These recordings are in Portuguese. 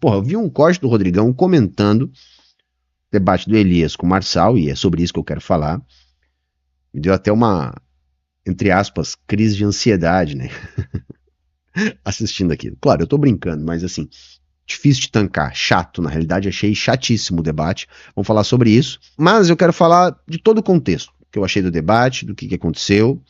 Porra, eu vi um corte do Rodrigão comentando o debate do Elias com o Marçal, e é sobre isso que eu quero falar. Me deu até uma, entre aspas, crise de ansiedade, né? Assistindo aquilo. Claro, eu tô brincando, mas assim, difícil de tancar, chato, na realidade achei chatíssimo o debate, vamos falar sobre isso, mas eu quero falar de todo o contexto, que eu achei do debate, do que aconteceu,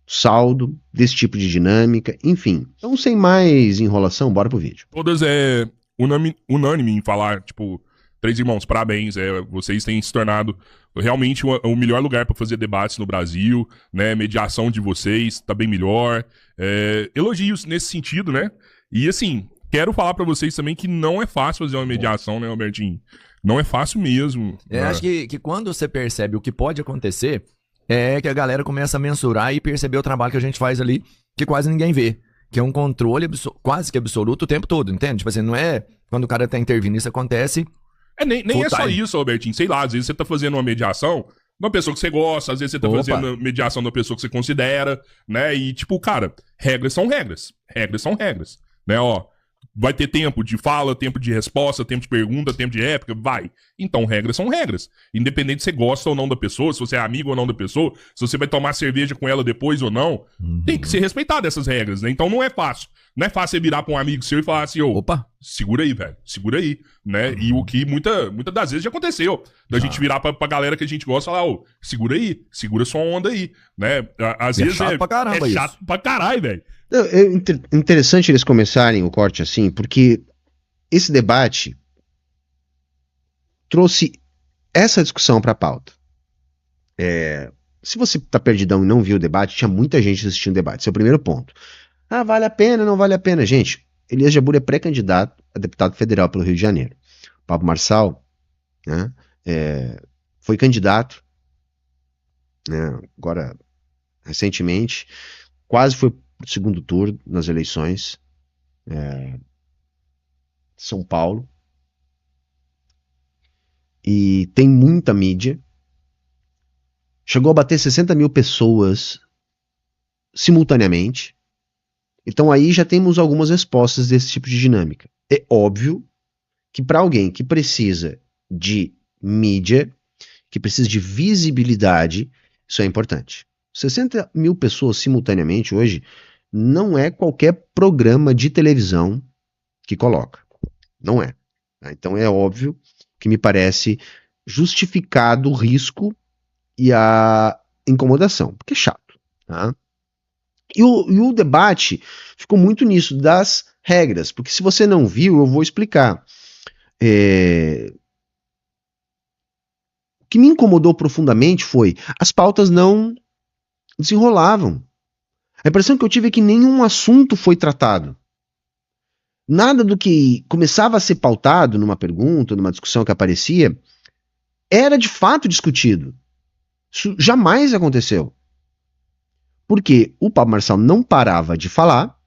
saldo, desse tipo de dinâmica, enfim. Então, sem mais enrolação, bora pro vídeo. Todas é unânime em falar, tipo, três irmãos, parabéns, vocês têm se tornado realmente o melhor lugar pra fazer debates no Brasil, né, mediação de vocês tá bem melhor, elogios nesse sentido, né, e assim, quero falar pra vocês também que não é fácil fazer uma mediação, né, Albertinho? Não é fácil mesmo. Acho que quando você percebe o que pode acontecer, é que a galera começa a mensurar e perceber o trabalho que a gente faz ali, que quase ninguém vê. Que é um controle quase que absoluto o tempo todo, entende? Tipo assim, não é quando o cara tá intervindo, isso acontece. Nem é só isso, Albertinho. Sei lá, às vezes você tá fazendo uma mediação de uma pessoa que você gosta, às vezes você tá fazendo mediação de uma pessoa que você considera, né? E, tipo, cara, regras são regras. Regras são regras. Né, ó. Vai ter tempo de fala, tempo de resposta, tempo de pergunta, tempo de réplica, vai. Então, regras são regras. Independente se você gosta ou não da pessoa, se você é amigo ou não da pessoa, se você vai tomar cerveja com ela depois ou não, tem que ser respeitado essas regras, né? Então não é fácil. Não é fácil você virar pra um amigo seu e falar assim, opa, segura aí, velho, segura aí, né? E o que muitas das vezes já aconteceu. Da gente virar pra galera que a gente gosta e falar, segura aí, segura sua onda aí, né? Às vezes chato pra caramba é chato pra caralho, velho. É interessante eles começarem o corte assim, porque esse debate trouxe essa discussão para a pauta. Se você está perdidão e não viu o debate, tinha muita gente assistindo o debate. Esse é o primeiro ponto. Ah, vale a pena, não vale a pena. Gente, Elias Jabbour é pré-candidato a deputado federal pelo Rio de Janeiro. Pablo Marçal, né, foi candidato, né, agora, recentemente, quase foi pro segundo turno nas eleições de São Paulo. E tem muita mídia. Chegou a bater 60 mil pessoas simultaneamente. Então aí já temos algumas respostas desse tipo de dinâmica. É óbvio que para alguém que precisa de mídia, que precisa de visibilidade, isso é importante. 60 mil pessoas simultaneamente hoje não é qualquer programa de televisão que coloca. Não é. Então é óbvio que me parece justificado o risco e a incomodação, porque é chato. Tá? E o debate ficou muito nisso, das regras, porque se você não viu, eu vou explicar. O que me incomodou profundamente foi as pautas não desenrolavam. A impressão que eu tive é que nenhum assunto foi tratado. Nada do que começava a ser pautado numa pergunta, numa discussão que aparecia, era de fato discutido. Isso jamais aconteceu. Porque o Pablo Marçal não parava de falar,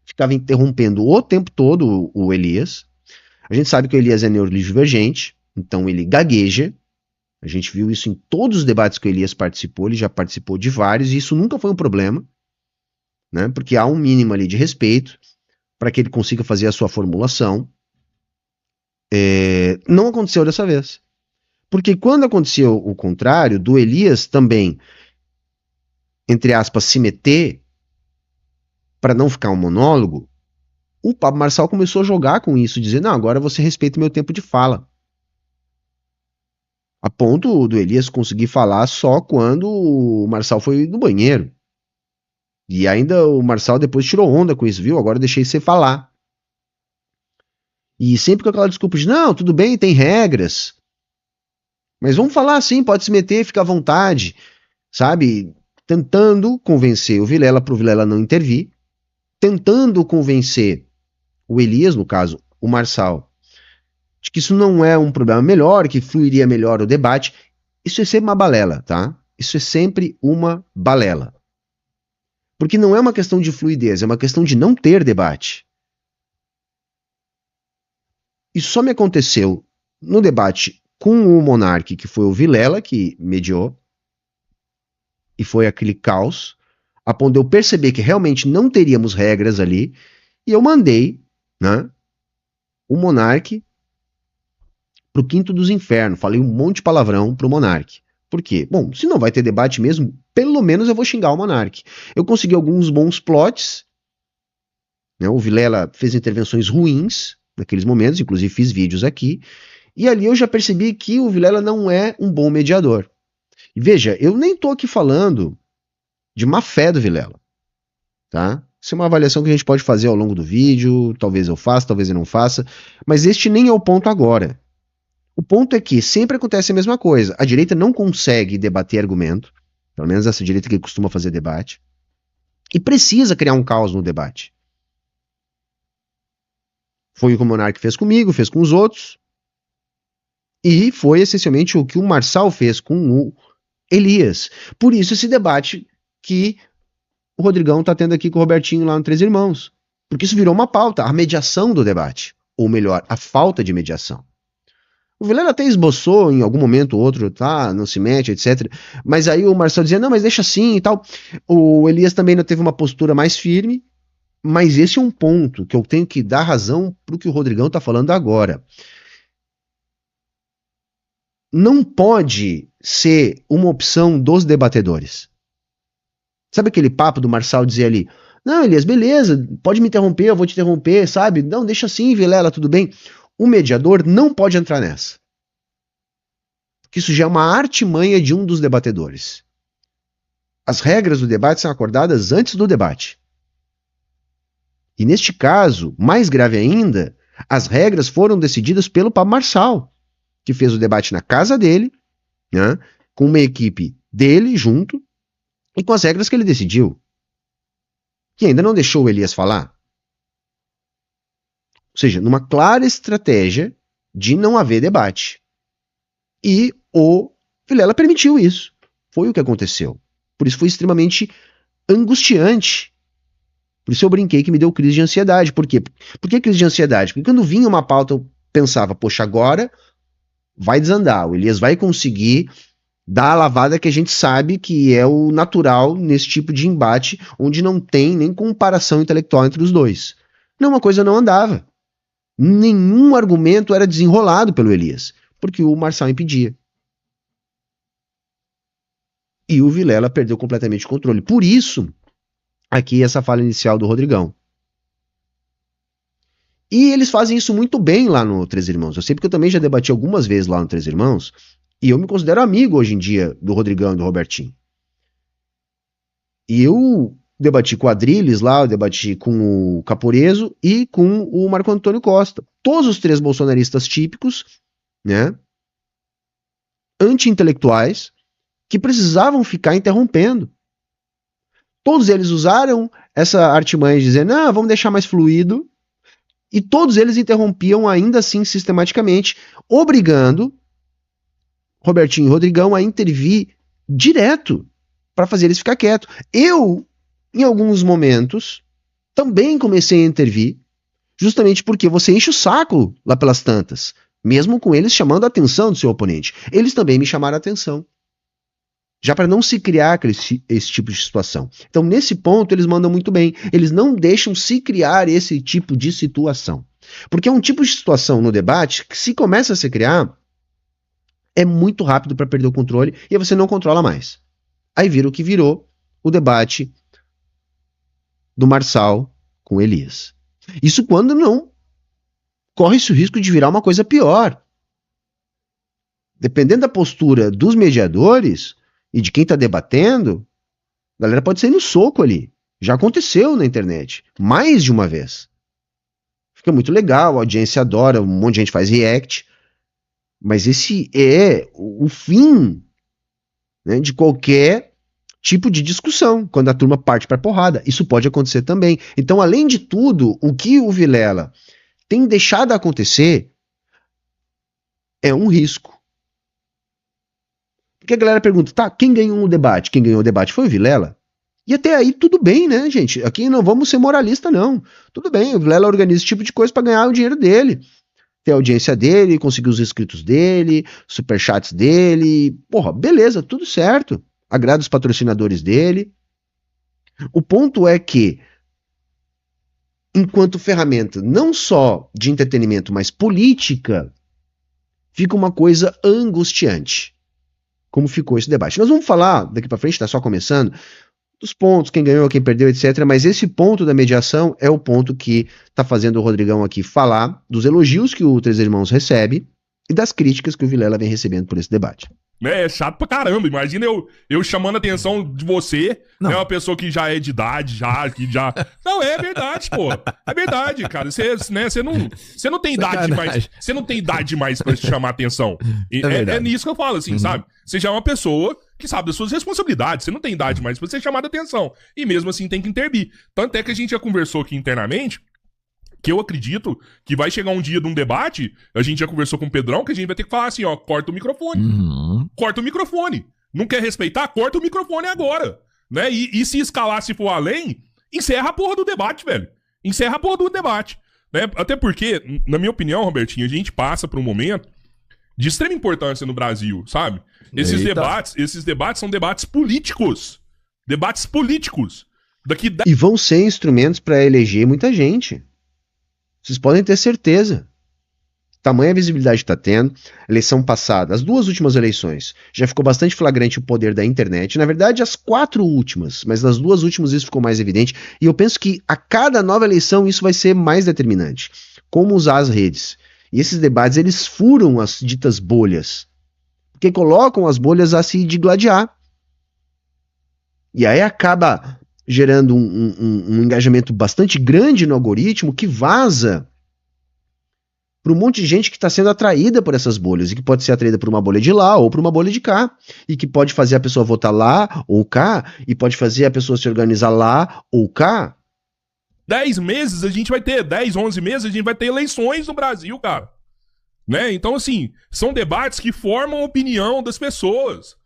ficava interrompendo o tempo todo o Elias. A gente sabe que o Elias é neurodivergente, então ele gagueja. A gente viu isso em todos os debates que o Elias participou, ele já participou de vários, e isso nunca foi um problema, né? Porque há um mínimo ali de respeito para que ele consiga fazer a sua formulação. Não aconteceu dessa vez. Porque quando aconteceu o contrário, do Elias também, entre aspas, se meter para não ficar um monólogo, o Pablo Marçal começou a jogar com isso, dizendo, não, agora você respeita o meu tempo de fala. A ponto do Elias conseguir falar só quando o Marçal foi no banheiro. E ainda o Marçal depois tirou onda com isso, viu? Agora eu deixei você falar. E sempre com aquela desculpa de, não, tudo bem, tem regras. Mas vamos falar assim, pode se meter, fica à vontade. Sabe? Tentando convencer o Vilela para o Vilela não intervir. Tentando convencer o Elias, no caso, o Marçal, de que isso não é um problema melhor, que fluiria melhor o debate. Isso é sempre uma balela, tá? Isso é sempre uma balela. Porque não é uma questão de fluidez, é uma questão de não ter debate. Isso só me aconteceu no debate com o Monark, que foi o Vilela que mediou, e foi aquele caos, a ponto de eu perceber que realmente não teríamos regras ali, e eu mandei, né, o Monark pro quinto dos infernos. Falei um monte de palavrão pro Monark. Por quê? Bom, se não vai ter debate mesmo, pelo menos eu vou xingar o Monark. Eu consegui alguns bons plots, né? O Vilela fez intervenções ruins naqueles momentos, inclusive fiz vídeos aqui, e ali eu já percebi que o Vilela não é um bom mediador. E veja, eu nem tô aqui falando de má fé do Vilela, tá? Isso é uma avaliação que a gente pode fazer ao longo do vídeo, talvez eu faça, talvez eu não faça, mas este nem é o ponto agora. O ponto é que sempre acontece a mesma coisa. A direita não consegue debater argumento, pelo menos essa direita que costuma fazer debate, e precisa criar um caos no debate. Foi o que o Monark fez comigo, fez com os outros, e foi essencialmente o que o Marçal fez com o Elias. Por isso esse debate que o Rodrigão tá tendo aqui com o Robertinho lá no Três Irmãos. Porque isso virou uma pauta, a mediação do debate. Ou melhor, a falta de mediação. O Vilela até esboçou em algum momento ou outro, tá, não se mete, etc. Mas aí o Marcelo dizia, não, mas deixa assim e tal. O Elias também não teve uma postura mais firme, mas esse é um ponto que eu tenho que dar razão pro que o Rodrigão tá falando agora. Não pode ser uma opção dos debatedores. Sabe aquele papo do Marçal dizer ali, não, Elias, beleza, pode me interromper, eu vou te interromper, sabe? Não, deixa assim, Vilela, tudo bem. O mediador não pode entrar nessa. Porque isso já é uma artimanha de um dos debatedores. As regras do debate são acordadas antes do debate. E neste caso, mais grave ainda, as regras foram decididas pelo Pablo Marçal, que fez o debate na casa dele, né, com uma equipe dele junto, e com as regras que ele decidiu. Que ainda não deixou o Elias falar. Ou seja, numa clara estratégia de não haver debate. E o Vilela permitiu isso. Foi o que aconteceu. Por isso foi extremamente angustiante. Por isso eu brinquei que me deu crise de ansiedade. Por quê? Por que crise de ansiedade? Porque quando vinha uma pauta eu pensava, poxa, agora vai desandar. O Elias vai conseguir dar a lavada que a gente sabe que é o natural nesse tipo de embate, onde não tem nem comparação intelectual entre os dois. Não, uma coisa não andava. Nenhum argumento era desenrolado pelo Elias, porque o Marçal impedia. E o Vilela perdeu completamente o controle. Por isso, aqui essa fala inicial do Rodrigão. E eles fazem isso muito bem lá no Três Irmãos. Eu sei porque eu também já debati algumas vezes lá no Três Irmãos, e eu me considero amigo hoje em dia do Rodrigão e do Robertinho. E eu debati com o Adriles lá, eu debati com o Caporeso e com o Marco Antônio Costa. Todos os três bolsonaristas típicos, né, anti-intelectuais, que precisavam ficar interrompendo. Todos eles usaram essa artimanha de dizer, não, vamos deixar mais fluido, e todos eles interrompiam ainda assim sistematicamente, obrigando Robertinho e Rodrigão a intervir direto para fazer eles ficar quietos. Eu, em alguns momentos, também comecei a intervir, justamente porque você enche o saco lá pelas tantas, mesmo com eles chamando a atenção do seu oponente. Eles também me chamaram a atenção, já para não se criar esse tipo de situação. Então, nesse ponto, eles mandam muito bem. Eles não deixam se criar esse tipo de situação. Porque é um tipo de situação no debate que, se começa a se criar, é muito rápido para perder o controle e aí você não controla mais. Aí vira o que virou o debate do Marçal com Elias. Isso quando não corre-se o risco de virar uma coisa pior. Dependendo da postura dos mediadores e de quem está debatendo, a galera pode sair no soco ali. Já aconteceu na internet, mais de uma vez. Fica muito legal, a audiência adora, um monte de gente faz react, mas esse é o fim, né, de qualquer tipo de discussão, quando a turma parte para porrada. Isso pode acontecer também. Então, além de tudo, o que o Vilela tem deixado acontecer é um risco. Porque a galera pergunta, tá, quem ganhou o debate? Quem ganhou o debate foi o Vilela. E até aí tudo bem, né, gente? Aqui não vamos ser moralistas, não. Tudo bem, o Vilela organiza esse tipo de coisa para ganhar o dinheiro dele. Ter a audiência dele, conseguir os inscritos dele, superchats dele. Porra, beleza, tudo certo. Agrada os patrocinadores dele. O ponto é que enquanto ferramenta não só de entretenimento, mas política, fica uma coisa angustiante. Como ficou esse debate. Nós vamos falar, daqui para frente, está só começando, dos pontos, quem ganhou, quem perdeu, etc. Mas esse ponto da mediação é o ponto que está fazendo o Rodrigão aqui falar dos elogios que o Três Irmãos recebe e das críticas que o Vilela vem recebendo por esse debate. É chato pra caramba. Imagina eu chamando a atenção de você, né? Uma pessoa que já é de idade, que já... Não, é verdade, pô. É verdade, cara. Você não tem idade mais. Você não tem idade mais pra chamar atenção. É nisso que eu falo, assim, sabe? Você já é uma pessoa que sabe das suas responsabilidades. Você não tem idade mais pra ser chamado a atenção. E mesmo assim tem que intervir. Tanto é que a gente já conversou aqui internamente, que eu acredito que vai chegar um dia de um debate, a gente já conversou com o Pedrão, que a gente vai ter que falar assim, ó, corta o microfone. Corta o microfone. Não quer respeitar? Corta o microfone agora. Né? E se escalar, se for além, encerra a porra do debate, velho. Encerra a porra do debate. Né? Até porque, na minha opinião, Robertinho, a gente passa por um momento de extrema importância no Brasil, sabe? Esses debates são debates políticos. Debates políticos. E vão ser instrumentos para eleger muita gente. Vocês podem ter certeza. Tamanha visibilidade está tendo. Eleição passada, as 2 últimas eleições, já ficou bastante flagrante o poder da internet. Na verdade, as 4 últimas, mas nas 2 últimas isso ficou mais evidente. E eu penso que a cada nova eleição isso vai ser mais determinante. Como usar as redes. E esses debates, eles furam as ditas bolhas. Porque colocam as bolhas a se digladiar. E aí acaba gerando um engajamento bastante grande no algoritmo que vaza para um monte de gente que está sendo atraída por essas bolhas e que pode ser atraída por uma bolha de lá ou por uma bolha de cá e que pode fazer a pessoa votar lá ou cá e pode fazer a pessoa se organizar lá ou cá. 10 meses a gente vai ter, 10, 11 meses a gente vai ter eleições no Brasil, cara. Né? Então, assim, são debates que formam a opinião das pessoas.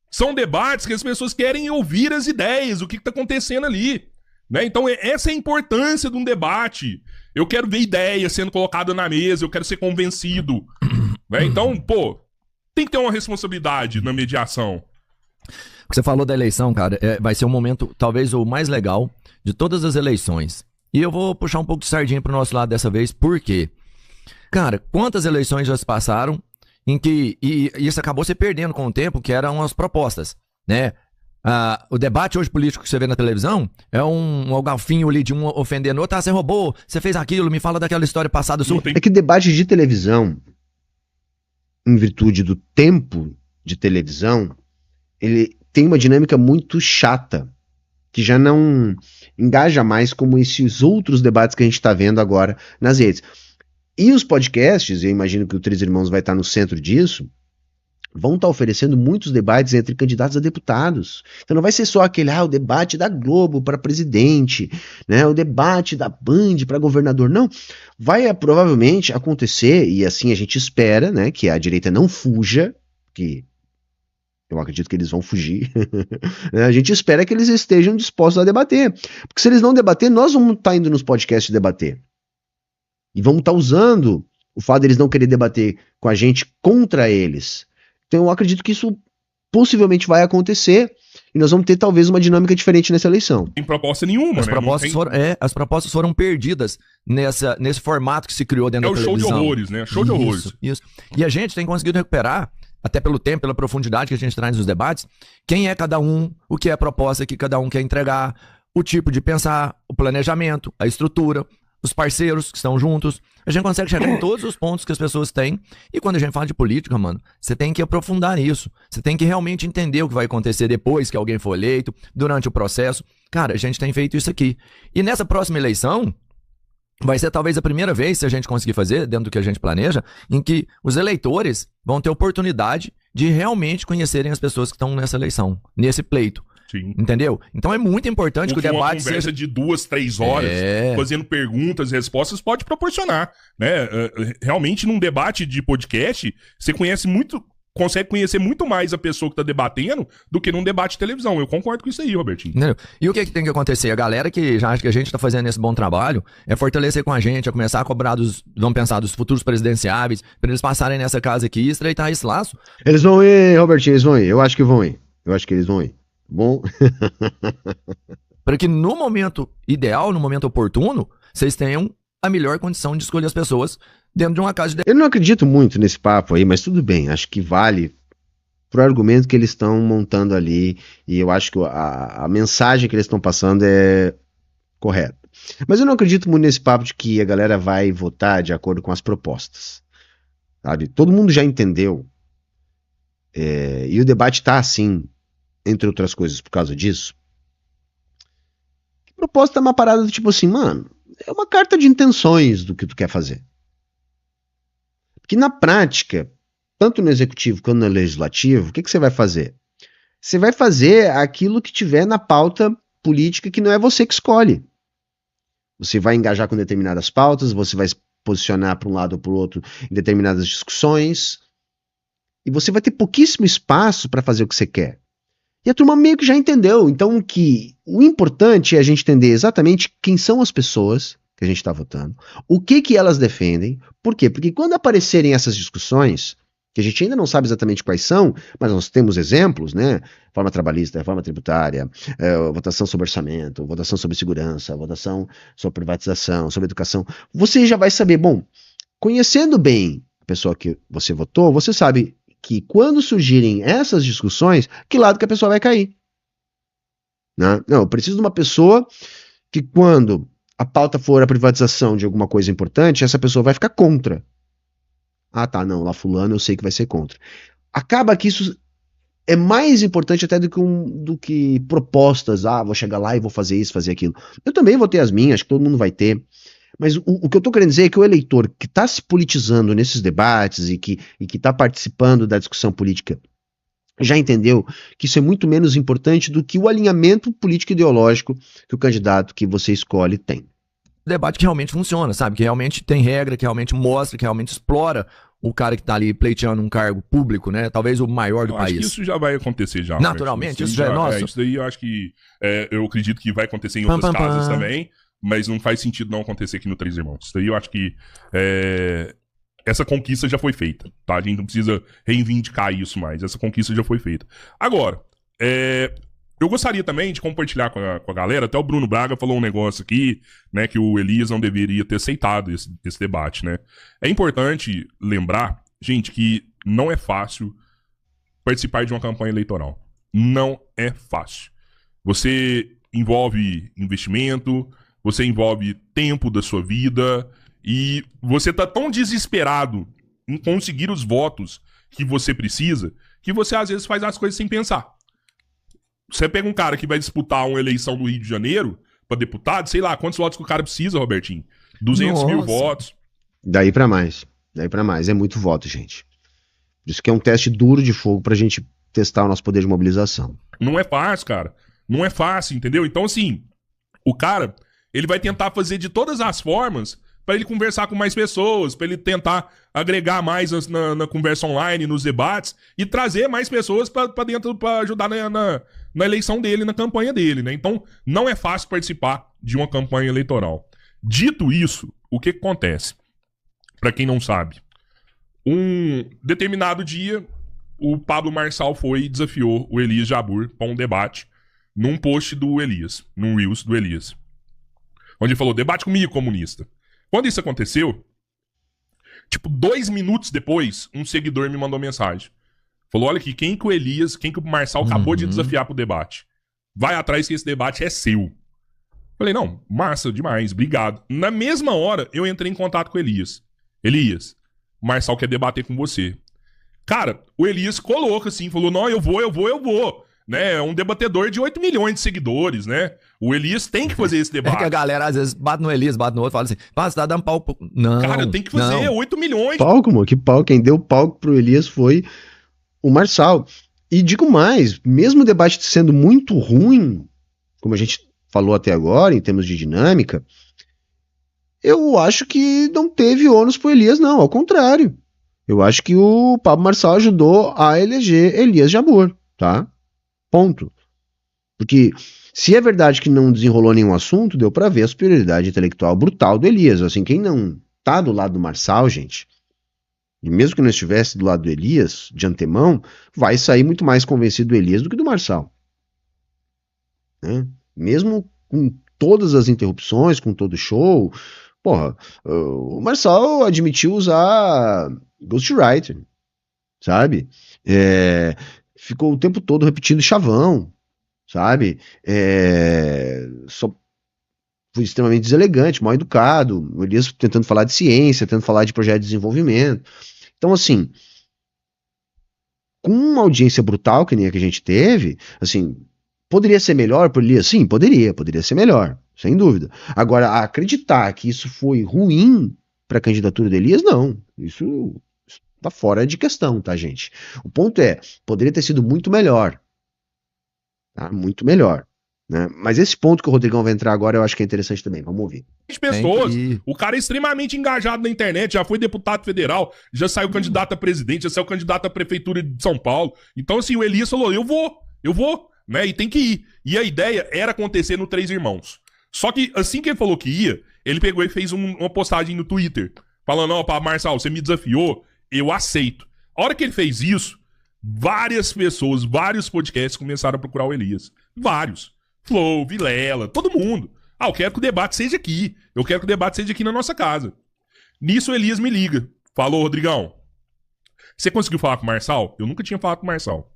São debates que as pessoas querem ouvir as ideias, o que está acontecendo ali. Né? Então, essa é a importância de um debate. Eu quero ver ideias sendo colocadas na mesa, eu quero ser convencido. Né? Então, pô, tem que ter uma responsabilidade na mediação. O que você falou da eleição, cara, vai ser um momento, talvez o mais legal de todas as eleições. E eu vou puxar um pouco de sardinha pro nosso lado dessa vez, por quê? Cara, quantas eleições já se passaram em que, e isso acabou se perdendo com o tempo, que eram as propostas, né? O debate hoje político que você vê na televisão é um galfinho ali de um ofendendo o outro. Você roubou, você fez aquilo, me fala daquela história passada sua. É que debate de televisão, em virtude do tempo de televisão, ele tem uma dinâmica muito chata, que já não engaja mais como esses outros debates que a gente está vendo agora nas redes. E os podcasts, eu imagino que o Três Irmãos vai estar no centro disso, vão estar oferecendo muitos debates entre candidatos a deputados. Então não vai ser só aquele, o debate da Globo para presidente, né, o debate da Band para governador. Não, vai provavelmente acontecer, e assim a gente espera, né, que a direita não fuja, que eu acredito que eles vão fugir. A gente espera que eles estejam dispostos a debater. Porque se eles não debater, nós vamos estar indo nos podcasts debater. E vamos estar usando o fato deles não querer debater com a gente contra eles. Então eu acredito que isso possivelmente vai acontecer e nós vamos ter talvez uma dinâmica diferente nessa eleição. Não tem proposta nenhuma, as propostas foram perdidas nesse formato que se criou dentro da televisão. É o show de horrores, né? Show de horrores. Isso. E a gente tem conseguido recuperar, até pelo tempo, pela profundidade que a gente traz nos debates, quem é cada um, o que é a proposta que cada um quer entregar, o tipo de pensar, o planejamento, a estrutura, os parceiros que estão juntos. A gente consegue chegar em todos os pontos que as pessoas têm. E quando a gente fala de política, mano, você tem que aprofundar nisso. Você tem que realmente entender o que vai acontecer depois que alguém for eleito, durante o processo. Cara, a gente tem feito isso aqui. E nessa próxima eleição, vai ser talvez a primeira vez, se a gente conseguir fazer, dentro do que a gente planeja, em que os eleitores vão ter oportunidade de realmente conhecerem as pessoas que estão nessa eleição, nesse pleito. Sim. Entendeu? Então é muito importante que o debate seja... Uma conversa de 2, 3 horas, fazendo perguntas e respostas, pode proporcionar, né? Realmente, num debate de podcast, você consegue conhecer muito mais a pessoa que tá debatendo do que num debate de televisão. Eu concordo com isso aí, Robertinho. Entendeu? E o que tem que acontecer? A galera que já acha que a gente tá fazendo esse bom trabalho é fortalecer com a gente, é começar a cobrar vamos pensar, dos futuros presidenciáveis, pra eles passarem nessa casa aqui e estreitar esse laço. Eles vão ir, Robertinho, eles vão ir. Eu acho que vão ir. Eu acho que eles vão ir. Bom. Para que no momento ideal, no momento oportuno, vocês tenham a melhor condição de escolher as pessoas dentro de uma casa de... Eu não acredito muito nesse papo aí, mas tudo bem, acho que vale pro argumento que eles estão montando ali, e eu acho que a mensagem que eles estão passando é correta. Mas eu não acredito muito nesse papo de que a galera vai votar de acordo com as propostas. Sabe? Todo mundo já entendeu, e o debate tá assim, entre outras coisas, por causa disso. A proposta é uma parada do tipo assim, mano, é uma carta de intenções do que tu quer fazer. Porque na prática, tanto no executivo quanto no legislativo, o que você vai fazer? Você vai fazer aquilo que tiver na pauta política que não é você que escolhe. Você vai engajar com determinadas pautas, você vai se posicionar para um lado ou para o outro em determinadas discussões, e você vai ter pouquíssimo espaço para fazer o que você quer. E a turma meio que já entendeu. Então o importante é a gente entender exatamente quem são as pessoas que a gente está votando, o que elas defendem. Por quê? Porque quando aparecerem essas discussões, que a gente ainda não sabe exatamente quais são, mas nós temos exemplos, né? Reforma trabalhista, reforma tributária, votação sobre orçamento, votação sobre segurança, votação sobre privatização, sobre educação. Você já vai saber, bom, conhecendo bem a pessoa que você votou, você sabe que quando surgirem essas discussões, que lado que a pessoa vai cair. Né? Não, eu preciso de uma pessoa que quando a pauta for a privatização de alguma coisa importante, essa pessoa vai ficar contra. Ah, tá, não, lá fulano eu sei que vai ser contra. Acaba que isso é mais importante até do que propostas, vou chegar lá e vou fazer isso, fazer aquilo. Eu também vou ter as minhas, acho que todo mundo vai ter. Mas o que eu tô querendo dizer é que o eleitor que está se politizando nesses debates e que está participando da discussão política já entendeu que isso é muito menos importante do que o alinhamento político-ideológico que o candidato que você escolhe tem. Debate que realmente funciona, sabe? Que realmente tem regra, que realmente mostra, que realmente explora o cara que tá ali pleiteando um cargo público, né? Talvez o maior do país. Acho que isso já vai acontecer já. Naturalmente, isso já é nosso. Isso daí eu acho que eu acredito que vai acontecer em outras casas também, mas não faz sentido não acontecer aqui no Três Irmãos. Isso daí eu acho que essa conquista já foi feita, tá? A gente não precisa reivindicar isso mais. Essa conquista já foi feita. Agora, eu gostaria também de compartilhar com a galera, até o Bruno Braga falou um negócio aqui, né, que o Elias não deveria ter aceitado esse debate, né? É importante lembrar, gente, que não é fácil participar de uma campanha eleitoral. Não é fácil. Você envolve investimento, você envolve tempo da sua vida, e você tá tão desesperado em conseguir os votos que você precisa, que você às vezes faz as coisas sem pensar. Você pega um cara que vai disputar uma eleição no Rio de Janeiro pra deputado, sei lá, quantos votos que o cara precisa, Robertinho? 200 mil votos. Daí pra mais. É muito voto, gente. Por isso que é um teste duro de fogo pra gente testar o nosso poder de mobilização. Não é fácil, cara. Não é fácil, entendeu? Então, assim, o cara, ele vai tentar fazer de todas as formas pra ele conversar com mais pessoas, pra ele tentar agregar mais na conversa online, nos debates, e trazer mais pessoas pra dentro, pra ajudar na eleição dele, na campanha dele, né? Então, não é fácil participar de uma campanha eleitoral. Dito isso, o que acontece? Pra quem não sabe, um determinado dia, o Pablo Marçal foi e desafiou o Elias Jabbour pra um debate num post do Elias, num Reels do Elias, onde ele falou, debate comigo, comunista. Quando isso aconteceu, tipo, 2 minutos depois, um seguidor me mandou mensagem. Falou, olha aqui, quem que o Marçal acabou de desafiar pro debate? Vai atrás que esse debate é seu. Falei, não, massa, demais, obrigado. Na mesma hora, eu entrei em contato com o Elias. Elias, o Marçal quer debater com você. Cara, o Elias colocou assim, falou, não, eu vou. Né, é um debatedor de 8 milhões de seguidores, né? O Elias tem que fazer esse debate. É que a galera às vezes bate no Elias, bate no outro, fala assim, você tá dando pau. Não. Cara, tem que fazer 8 milhões. Palco, mano, que palco. Quem deu palco pro Elias foi o Marçal. E digo mais, mesmo o debate sendo muito ruim, como a gente falou até agora, em termos de dinâmica, eu acho que não teve ônus pro Elias, não. Ao contrário. Eu acho que o Pablo Marçal ajudou a eleger Elias Jabbour, tá? Ponto. Porque se é verdade que não desenrolou nenhum assunto, deu pra ver a superioridade intelectual brutal do Elias. Assim, quem não tá do lado do Marçal, gente, e mesmo que não estivesse do lado do Elias, de antemão, vai sair muito mais convencido do Elias do que do Marçal. Né? Mesmo com todas as interrupções, com todo show, porra, o Marçal admitiu usar ghostwriter, sabe? Ficou o tempo todo repetindo chavão, sabe? Só foi extremamente deselegante, mal educado, o Elias tentando falar de ciência, tentando falar de projeto de desenvolvimento. Então, assim, com uma audiência brutal que nem a que a gente teve, assim, poderia ser melhor por Elias? Sim, poderia ser melhor, sem dúvida. Agora, acreditar que isso foi ruim para a candidatura de Elias, não. Isso tá fora de questão, tá, gente? O ponto é, poderia ter sido muito melhor. Tá? Muito melhor. Né? Mas esse ponto que o Rodrigão vai entrar agora eu acho que é interessante também, vamos ouvir. Pessoas, o cara é extremamente engajado na internet, já foi deputado federal, já saiu candidato a presidente, já saiu candidato à prefeitura de São Paulo. Então assim, o Elias falou, eu vou, né, e tem que ir. E a ideia era acontecer no Três Irmãos. Só que assim que ele falou que ia, ele pegou e fez uma postagem no Twitter, falando, ó, Marçal, você me desafiou, eu aceito. A hora que ele fez isso, várias pessoas, vários podcasts começaram a procurar o Elias. Vários. Flow, Vilela, todo mundo. Eu quero que o debate seja aqui. Eu quero que o debate seja aqui na nossa casa. Nisso o Elias me liga. Falou, Rodrigão. Você conseguiu falar com o Marçal? Eu nunca tinha falado com o Marçal.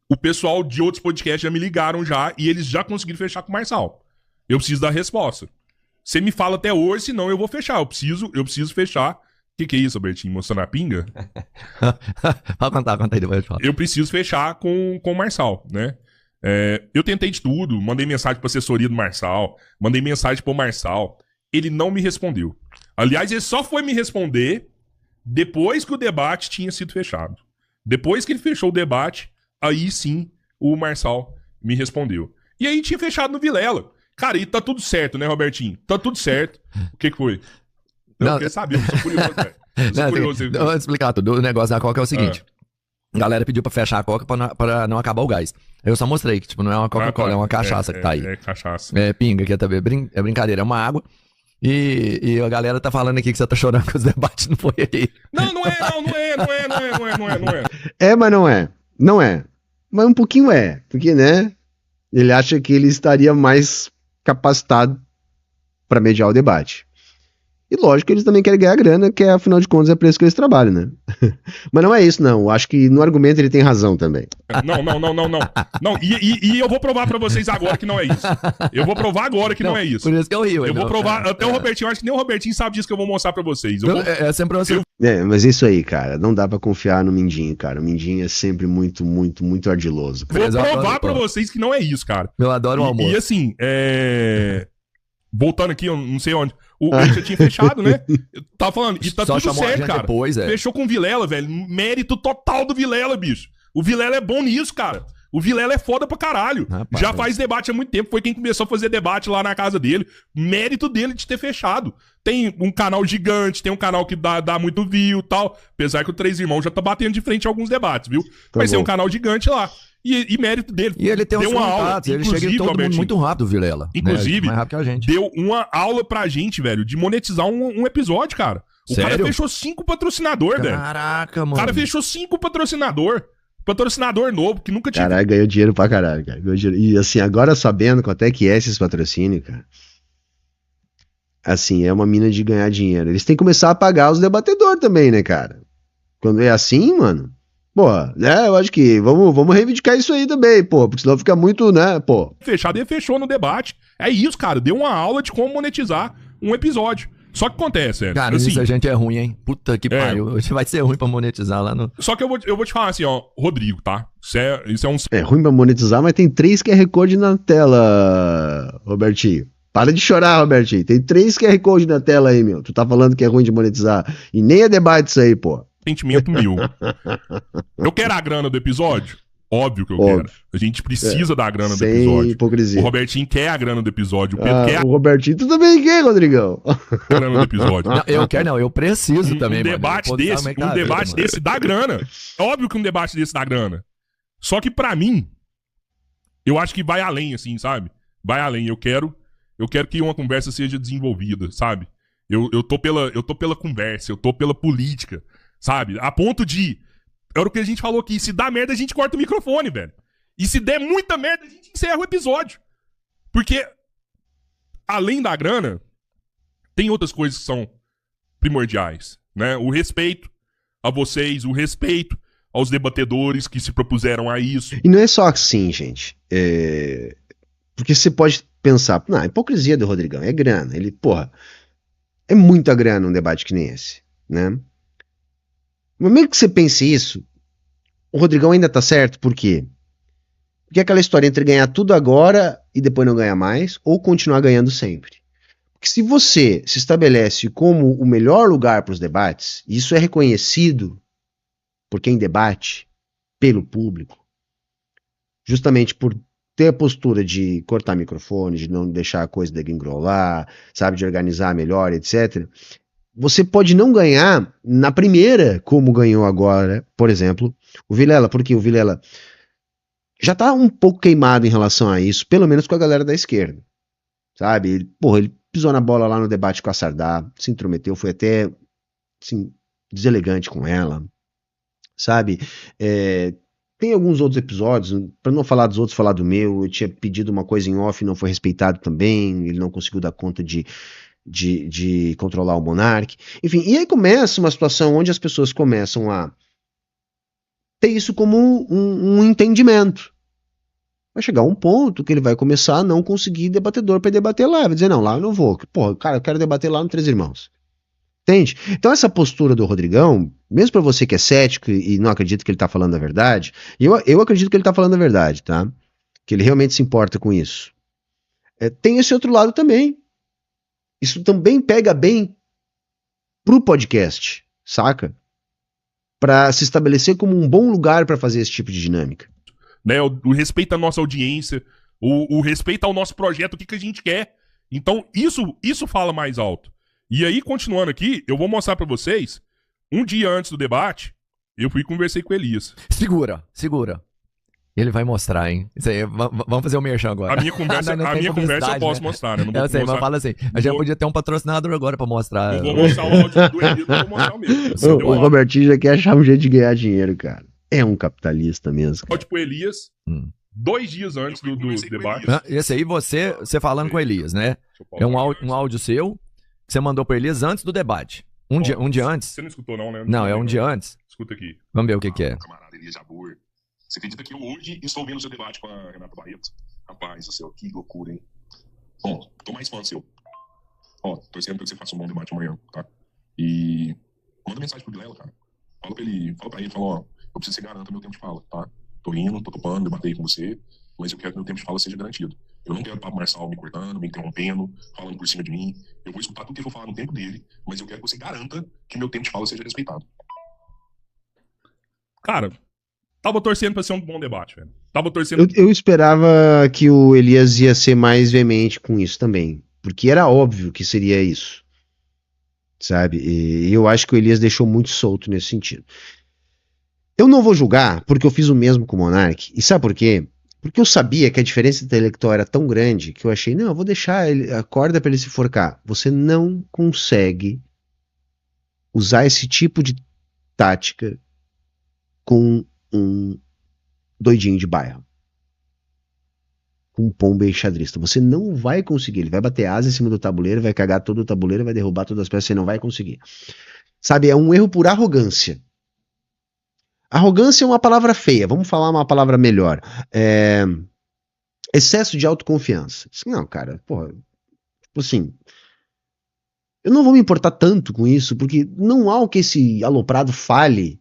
O pessoal de outros podcasts já me ligaram já e eles já conseguiram fechar com o Marçal. Eu preciso da resposta. Você me fala até hoje, senão eu vou fechar. Eu preciso fechar. O que é isso, Albertinho? Mostrando a pinga? Conta aí, depois eu falo. Eu preciso fechar com o Marçal, né? Eu tentei de tudo, mandei mensagem pra assessoria do Marçal, mandei mensagem pro Marçal, ele não me respondeu. Aliás, ele só foi me responder depois que o debate tinha sido fechado. Depois que ele fechou o debate, aí sim o Marçal me respondeu. E aí tinha fechado no Vilela. Cara, e tá tudo certo, né, Robertinho? Tá tudo certo. O que foi? Eu queria saber, eu sou curioso, velho. Eu vou explicar tudo. O negócio da Coca é o seguinte. A galera pediu pra fechar a Coca pra não acabar o gás. Eu só mostrei que, tipo, não é uma Coca-Cola, é uma cachaça que tá aí. É cachaça. É pinga, que é também é brincadeira, é uma água. E a galera tá falando aqui que você tá chorando que os debates não foi aí. Não é. Mas não é. Não é. Mas um pouquinho é. Porque, né, ele acha que ele estaria mais capacitado pra mediar o debate. E lógico que eles também querem ganhar grana, que afinal de contas é pra isso que eles trabalham, né? Mas não é isso, não. Acho que no argumento ele tem razão também. Não, e eu vou provar pra vocês agora que não é isso. Eu vou provar agora que não é isso. Por isso que eu rio. Eu vou provar, até o Robertinho, acho que nem o Robertinho sabe disso que eu vou mostrar pra vocês. É sempre assim. Mas isso aí, cara, não dá pra confiar no Mindinho, cara. O Mindinho é sempre muito, muito, muito ardiloso. Vou provar pra vocês que não é isso, cara. Eu adoro o almoço. E assim, voltando aqui, eu não sei onde. O já tinha fechado, né? Eu tava falando, e tá só tudo certo, cara. Depois, Fechou com o Vilela, velho. Mérito total do Vilela, bicho. O Vilela é bom nisso, cara. O Vilela é foda pra caralho. Rapaz, já faz debate há muito tempo. Foi quem começou a fazer debate lá na casa dele. Mérito dele de ter fechado. Tem um canal gigante, tem um canal que dá muito view e tal. Apesar que o Três Irmãos já tá batendo de frente a alguns debates, viu? Mas tem um canal gigante lá. E mérito dele. E ele tem deu uma aula. Ele chega em todo mundo muito rápido, Vilela. Inclusive, mais rápido que a gente. Deu uma aula pra gente, velho, de monetizar um episódio, cara. O Sério? cara fechou 5 patrocinadores, velho. Caraca, mano. O cara fechou 5 patrocinador. Patrocinador novo, que nunca tinha. Caralho, ganhou dinheiro pra caralho, cara. E assim, agora sabendo quanto é que é esses patrocínios, cara. Assim, é uma mina de ganhar dinheiro. Eles têm que começar a pagar os debatedores também, né, cara? Quando é assim, mano. Pô, né, eu acho que vamos reivindicar isso aí também, pô, porque senão fica muito, né, pô. Fechado, ele fechou no debate. É isso, cara, deu uma aula de como monetizar um episódio. Só que acontece, cara, assim, isso a gente é ruim, hein? Puta que pariu. Vai ser ruim pra monetizar lá no... Só que eu vou te falar assim, ó, Rodrigo, tá? Isso é um... É ruim pra monetizar, mas tem 3 QR Code na tela, Robertinho. Para de chorar, Robertinho. Tem 3 QR Code na tela aí, meu. Tu tá falando que é ruim de monetizar. E nem é debate isso aí, pô. Sentimento mil. Eu quero a grana do episódio? Óbvio que eu quero. A gente precisa da grana do episódio. Hipocrisia. O Robertinho quer a grana do episódio. O Pedro quer o Robertinho, tu também quer, Rodrigão. A grana do episódio. Não, eu quero, não. Eu preciso também, um debate desse dá grana. Óbvio que um debate desse dá grana. Só que pra mim, eu acho que vai além, assim, sabe? Vai além. Eu quero que uma conversa seja desenvolvida, sabe? Eu tô pela conversa, eu tô pela política. Sabe? A ponto de... Era o que a gente falou aqui. Se dá merda, a gente corta o microfone, velho. E se der muita merda, a gente encerra o episódio. Porque além da grana, tem outras coisas que são primordiais, né? O respeito a vocês, o respeito aos debatedores que se propuseram a isso. E não é só assim, gente. Porque você pode pensar, a hipocrisia do Rodrigão é grana. Ele, é muita grana um debate que nem esse, né? Mas mesmo que você pense isso, o Rodrigão ainda tá certo, por quê? Porque é aquela história entre ganhar tudo agora e depois não ganhar mais, ou continuar ganhando sempre. Porque se você se estabelece como o melhor lugar para os debates, e isso é reconhecido por quem debate, pelo público, justamente por ter a postura de cortar microfone, de não deixar a coisa degringolar, sabe, de organizar melhor, etc., você pode não ganhar na primeira, como ganhou agora, por exemplo, o Vilela, porque o Vilela já tá um pouco queimado em relação a isso, pelo menos com a galera da esquerda, sabe? Ele pisou na bola lá no debate com a Sardá, se intrometeu, foi até, assim, deselegante com ela, sabe? Tem alguns outros episódios, para não falar dos outros, falar do meu, eu tinha pedido uma coisa em off e não foi respeitado também, ele não conseguiu dar conta de controlar o Monark, enfim, e aí começa uma situação onde as pessoas começam a ter isso como um entendimento. Vai chegar um ponto que ele vai começar a não conseguir debatedor para debater lá, vai dizer, não, lá eu não vou, cara, eu quero debater lá no Três Irmãos. Entende? Então essa postura do Rodrigão, mesmo para você que é cético e não acredita que ele tá falando a verdade, eu acredito que ele tá falando a verdade, tá? Que ele realmente se importa com isso. Tem esse outro lado também. Isso também pega bem pro podcast, saca? Para se estabelecer como um bom lugar para fazer esse tipo de dinâmica. Né, o respeito à nossa audiência, o respeito ao nosso projeto, o que a gente quer. Então, isso fala mais alto. E aí, continuando aqui, eu vou mostrar pra vocês, um dia antes do debate, eu fui e conversei com o Elias. Segura. Ele vai mostrar, hein? Isso aí, vamos fazer o merchan agora. A minha conversa eu posso mostrar, né? Não sei, mas fala assim. A gente podia ter um patrocinador agora pra mostrar. Não vou mostrar o áudio do Elias, não vou mostrar o meu. O Robertinho já quer achar um jeito de ganhar dinheiro, cara. É um capitalista mesmo. Pode pro Elias, 2 dias antes do debate. Esse aí você falando com o Elias, né? É um áudio seu que você mandou pro Elias antes do debate. Um dia antes. Você não escutou não, né? Não, é um dia antes. Escuta aqui. Vamos ver o que é. Camarada Elias Jabbour, você acredita que eu hoje estou vendo o seu debate com a Renata Barreto? Rapaz, que loucura, hein? Bom, tô mais fã seu. Torcendo pra que você faça um bom debate amanhã, tá? E manda mensagem pro Vilela, cara. Fala pra ele, eu preciso que você garanta meu tempo de fala, tá? Tô indo, tô topando, debatei com você, mas eu quero que meu tempo de fala seja garantido. Eu não quero o Pablo Marçal me cortando, me interrompendo, falando por cima de mim. Eu vou escutar tudo que ele for falar no tempo dele, mas eu quero que você garanta que meu tempo de fala seja respeitado. Cara, tava torcendo pra ser um bom debate, velho. Tava torcendo... Eu esperava que o Elias ia ser mais veemente com isso também, porque era óbvio que seria isso, sabe? E eu acho que o Elias deixou muito solto nesse sentido. Eu não vou julgar, porque eu fiz o mesmo com o Monark. E sabe por quê? Porque eu sabia que a diferença intelectual era tão grande que eu achei, não, eu vou deixar a corda para ele se forcar. Você não consegue usar esse tipo de tática com um doidinho de bairro. Com um pombo enxadrista. Você não vai conseguir. Ele vai bater asa em cima do tabuleiro, vai cagar todo o tabuleiro, vai derrubar todas as peças, você não vai conseguir. Sabe, é um erro por arrogância. Arrogância é uma palavra feia, vamos falar uma palavra melhor. Excesso de autoconfiança. Não, cara, tipo assim, eu não vou me importar tanto com isso, porque não há o que esse aloprado fale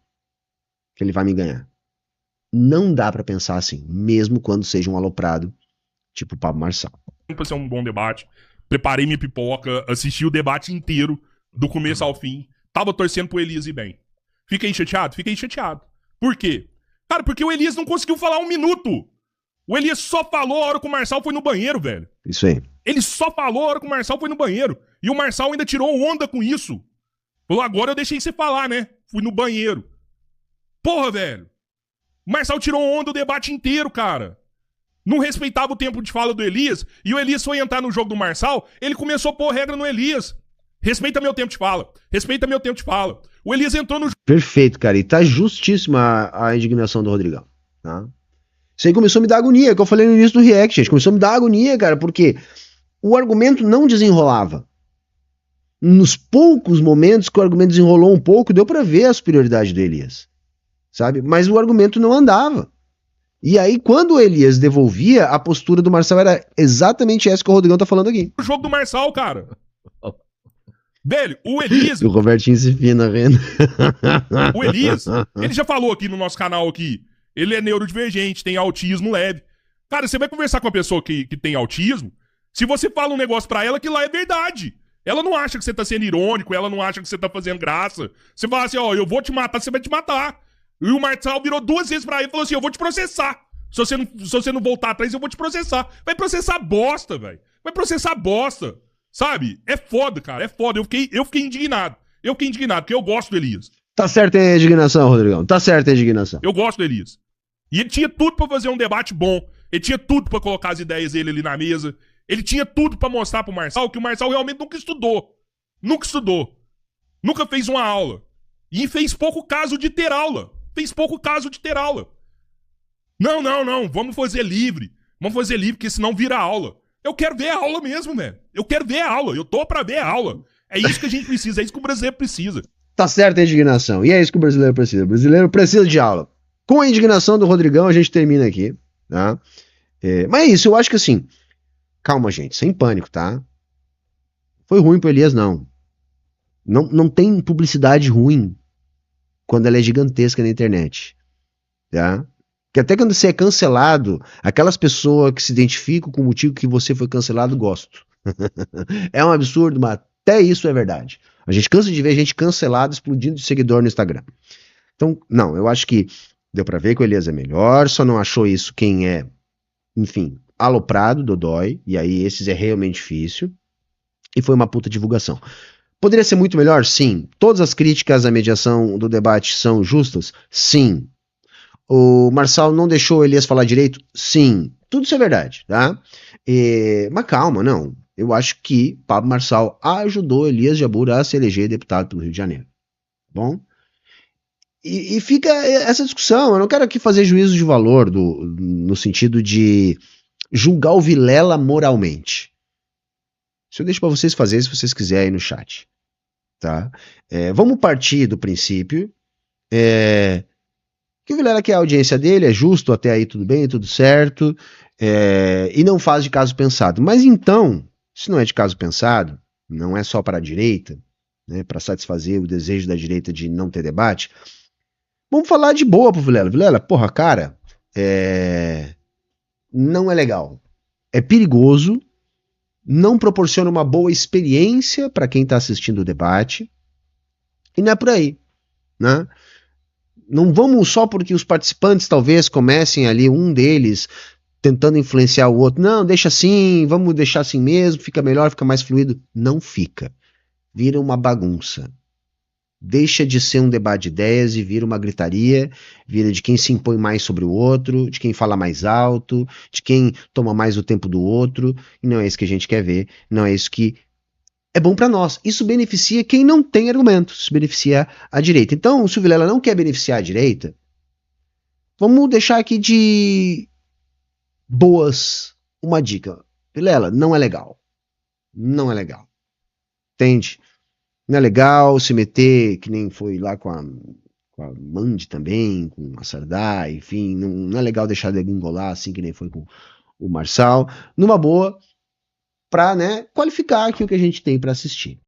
que ele vai me ganhar. Não dá pra pensar assim, mesmo quando seja um aloprado, tipo o Pablo Marçal. Pra ser um bom debate, preparei minha pipoca, assisti o debate inteiro, do começo ao fim, tava torcendo pro Elias ir bem. Fiquei chateado? Fiquei chateado. Por quê? Cara, porque o Elias não conseguiu falar 1 minuto. O Elias só falou a hora que o Marçal foi no banheiro, velho. Isso aí. Ele só falou a hora que o Marçal foi no banheiro. E o Marçal ainda tirou onda com isso. Falou, agora eu deixei você falar, né? Fui no banheiro. Porra, velho. O Marçal tirou onda o debate inteiro, cara. Não respeitava o tempo de fala do Elias. E o Elias foi entrar no jogo do Marçal, ele começou a pôr regra no Elias. Respeita meu tempo de fala. Respeita meu tempo de fala. O Elias entrou no... Perfeito, cara. E tá justíssima a indignação do Rodrigão. Tá? Isso aí começou a me dar agonia, que eu falei no início do react, gente. Começou a me dar agonia, cara, porque o argumento não desenrolava. Nos poucos momentos que o argumento desenrolou um pouco, deu pra ver a superioridade do Elias, sabe? Mas o argumento não andava. E aí, quando o Elias devolvia, a postura do Marçal era exatamente essa que o Rodrigão tá falando aqui. O jogo do Marçal, cara. Velho, o Elias... O Robertinho se fina, vendo. O Elias, ele já falou aqui no nosso canal aqui, ele é neurodivergente, tem autismo leve. Cara, você vai conversar com uma pessoa que tem autismo, se você fala um negócio pra ela que lá é verdade. Ela não acha que você tá sendo irônico, ela não acha que você tá fazendo graça. Você fala assim, ó, eu vou te matar, você vai te matar. E o Marçal virou 2 vezes pra ele e falou assim, eu vou te processar. Se você não voltar atrás, eu vou te processar. Vai processar bosta, velho. Vai processar bosta. Sabe? É foda, cara, é foda. Eu fiquei indignado. Eu fiquei indignado, porque eu gosto do Elias. Tá certo a indignação, Rodrigão. Tá certo a indignação. Eu gosto do Elias. E ele tinha tudo pra fazer um debate bom. Ele tinha tudo pra colocar as ideias dele ali na mesa. Ele tinha tudo pra mostrar pro Marçal que o Marçal realmente nunca estudou. Nunca estudou. Nunca fez uma aula. E fez pouco caso de ter aula. Fez pouco caso de ter aula. Não. Vamos fazer livre. Vamos fazer livre, porque senão vira aula. Eu quero ver a aula mesmo, velho. Eu quero ver a aula. Eu tô pra ver a aula. É isso que a gente precisa. É isso que o brasileiro precisa. Tá certa a indignação. E é isso que o brasileiro precisa. O brasileiro precisa de aula. Com a indignação do Rodrigão, a gente termina aqui, tá? Mas é isso. Eu acho que assim... Calma, gente. Sem pânico, tá? Foi ruim pro Elias, não. Não tem publicidade ruim quando ela é gigantesca na internet, tá? Que até quando você é cancelado, aquelas pessoas que se identificam com o motivo que você foi cancelado, gosto. É um absurdo, mas até isso é verdade. A gente cansa de ver gente cancelada explodindo de seguidor no Instagram. Então, não, eu acho que deu pra ver que o Elias é melhor, só não achou isso quem é, enfim, aloprado, dodói, e aí esses é realmente difícil. E foi uma puta divulgação. Poderia ser muito melhor? Sim. Todas as críticas à mediação do debate são justas? Sim. O Marçal não deixou o Elias falar direito? Sim. Tudo isso é verdade, tá? Mas calma, não. Eu acho que Pablo Marçal ajudou Elias Jabbour a se eleger deputado pelo Rio de Janeiro. Bom? E fica essa discussão. Eu não quero aqui fazer juízo de valor no sentido de julgar o Vilela moralmente. Isso eu deixo para vocês fazerem se vocês quiserem aí no chat. Tá? Vamos partir do princípio que o Vilela quer a audiência dele, é justo, até aí tudo bem, tudo certo, e não faz de caso pensado. Mas então, se não é de caso pensado, não é só para a direita, né, para satisfazer o desejo da direita de não ter debate, vamos falar de boa pro Vilela. Vilela, porra, cara, não é legal. É perigoso, não proporciona uma boa experiência para quem está assistindo o debate, e não é por aí, né? Não vamos só porque os participantes talvez comecem ali, um deles tentando influenciar o outro, não, deixa assim, vamos deixar assim mesmo, fica melhor, fica mais fluido. Não fica. Vira uma bagunça. Deixa de ser um debate de ideias e vira uma gritaria, vira de quem se impõe mais sobre o outro, de quem fala mais alto, de quem toma mais o tempo do outro, e não é isso que a gente quer ver, não é isso que é bom para nós. Isso beneficia quem não tem argumentos, isso beneficia a direita. Então, se o Vilela não quer beneficiar a direita, vamos deixar aqui de boas uma dica. Vilela, não é legal. Não é legal. Entende? Não é legal se meter, que nem foi lá com a Mandi também, com a Sardá, enfim, não é legal deixar de engolar assim que nem foi com o Marçal. Numa boa, pra, né, qualificar aqui o que a gente tem pra assistir.